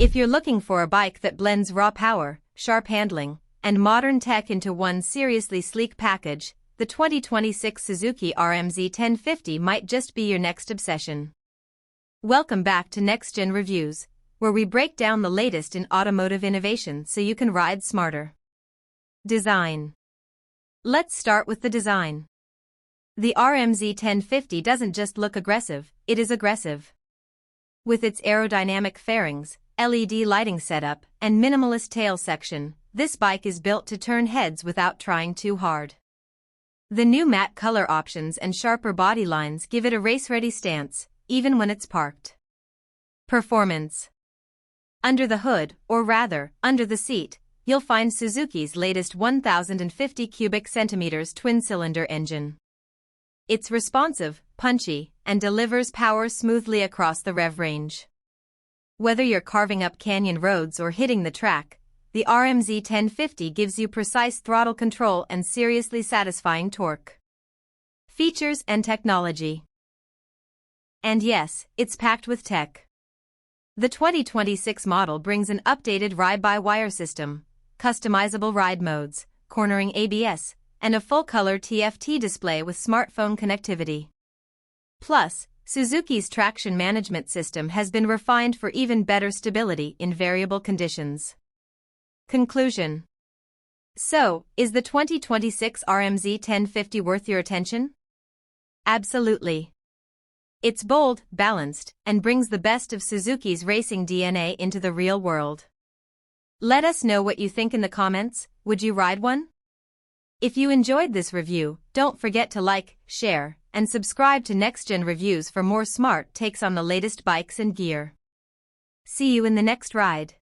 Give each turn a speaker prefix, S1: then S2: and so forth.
S1: If you're looking for a bike that blends raw power, sharp handling, and modern tech into one seriously sleek package, the 2026 Suzuki RM-Z 1050 might just be your next obsession. Welcome back to Next Gen Reviews, where we break down the latest in automotive innovation so you can ride smarter. Design. Let's start with the design. The RM-Z 1050 doesn't just look aggressive, it is aggressive. With its aerodynamic fairings, LED lighting setup, and minimalist tail section, this bike is built to turn heads without trying too hard. The new matte color options and sharper body lines give it a race-ready stance, even when it's parked. Performance. Under the hood, or rather, under the seat, you'll find Suzuki's latest 1050 cubic centimeters twin-cylinder engine. It's responsive, punchy, and delivers power smoothly across the rev range. Whether you're carving up canyon roads or hitting the track, the RM-Z 1050 gives you precise throttle control and seriously satisfying torque. Features and technology. And yes, it's packed with tech. The 2026 model brings an updated ride-by-wire system, customizable ride modes, cornering ABS, and a full-color TFT display with smartphone connectivity. Plus, Suzuki's traction management system has been refined for even better stability in variable conditions. Conclusion. So, is the 2026 RM-Z 1050 worth your attention? Absolutely. It's bold, balanced, and brings the best of Suzuki's racing DNA into the real world. Let us know what you think in the comments. Would you ride one? If you enjoyed this review, don't forget to like, share, and subscribe to Next Gen Reviews for more smart takes on the latest bikes and gear. See you in the next ride.